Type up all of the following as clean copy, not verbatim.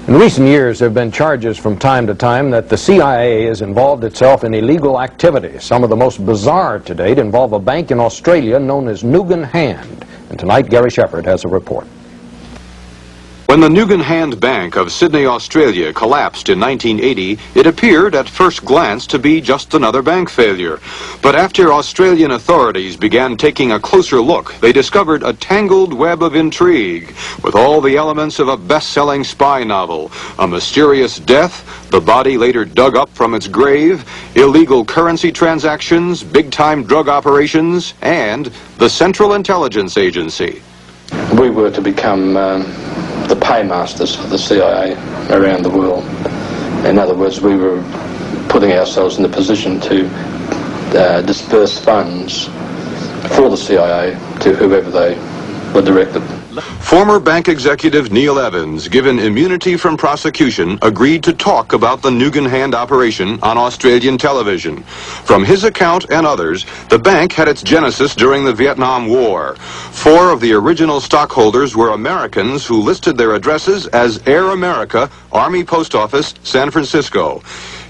In recent years, there have been charges from time to time that the CIA has involved itself in illegal activities. Some of the most bizarre to date involve a bank in Australia known as Nugan Hand. And tonight, Gary Shepard has a report. When the Nugan-Hand Bank of Sydney, Australia collapsed in 1980, it appeared at first glance to be just another bank failure. But after Australian authorities began taking a closer look, they discovered a tangled web of intrigue with all the elements of a best-selling spy novel. A mysterious death, the body later dug up from its grave, illegal currency transactions, big-time drug operations, and the Central Intelligence Agency. We were to become the paymasters for the CIA around the world. In other words, we were putting ourselves in the position to disperse funds for the CIA to whoever they were directed. Former bank executive Neil Evans, given immunity from prosecution, agreed to talk about the Nugan Hand operation on Australian television. From his account and others, the bank had its genesis during the Vietnam War. 4 of the original stockholders were Americans who listed their addresses as Air America, Army Post Office, San Francisco.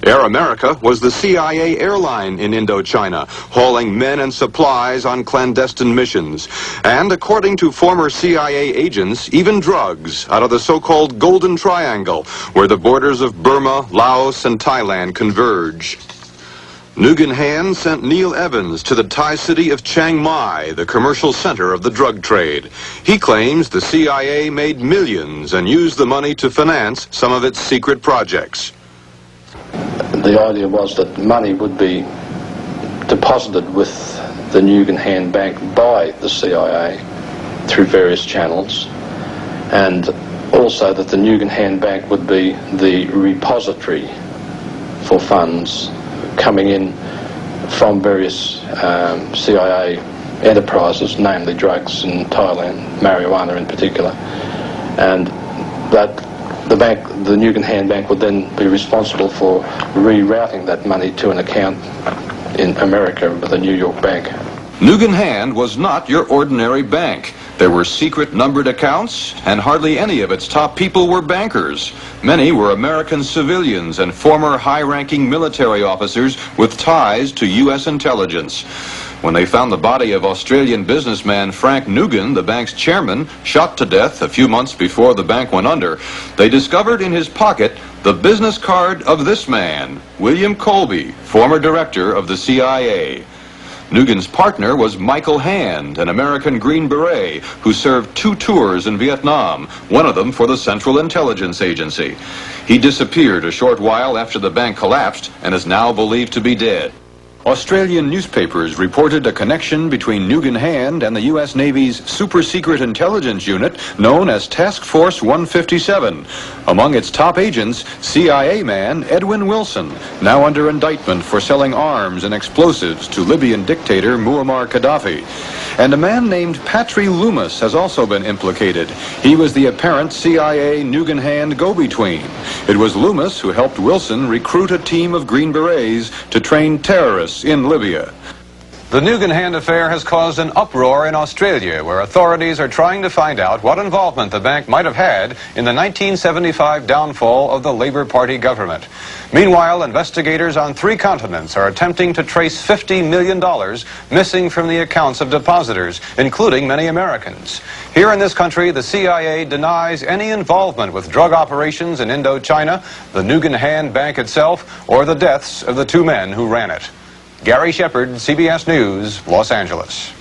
Air America was the CIA airline in Indochina, hauling men and supplies on clandestine missions. And according to former CIA agents, even drugs out of the so-called Golden Triangle, where the borders of Burma, Laos, and Thailand converge. Nugan Hand sent Neil Evans to the Thai city of Chiang Mai, the commercial center of the drug trade. He claims the CIA made millions and used the money to finance some of its secret projects. The idea was that money would be deposited with the Nugan Hand Bank by the CIA through various channels, and also that the Nugan Hand Bank would be the repository for funds coming in from various CIA enterprises, namely drugs in Thailand, marijuana in particular, and that the Nugan Hand Bank would then be responsible for rerouting that money to an account in America with the New York Bank. Nugan Hand was not your ordinary bank. There were secret numbered accounts, and hardly any of its top people were bankers. Many were American civilians and former high-ranking military officers with ties to U.S. intelligence. When they found the body of Australian businessman Frank Nugan, the bank's chairman, shot to death a few months before the bank went under, they discovered in his pocket the business card of this man, William Colby, former director of the CIA. Nugan's partner was Michael Hand, an American Green Beret who served 2 tours in Vietnam, one of them for the Central Intelligence Agency. He disappeared a short while after the bank collapsed and is now believed to be dead. Australian newspapers reported a connection between Nugan Hand and the U.S. Navy's super-secret intelligence unit known as Task Force 157. Among its top agents, CIA man Edwin Wilson, now under indictment for selling arms and explosives to Libyan dictator Muammar Gaddafi. And a man named Patry Loomis has also been implicated. He was the apparent CIA Nugan Hand go-between. It was Loomis who helped Wilson recruit a team of Green Berets to train terrorists in Libya. The Nugan Hand affair has caused an uproar in Australia, where authorities are trying to find out what involvement the bank might have had in the 1975 downfall of the Labour Party government. Meanwhile, investigators on 3 continents are attempting to trace $50 million missing from the accounts of depositors, including many Americans. Here in this country, the CIA denies any involvement with drug operations in Indochina, the Nugan Hand Bank itself, or the deaths of the 2 men who ran it. Gary Shepard, CBS News, Los Angeles.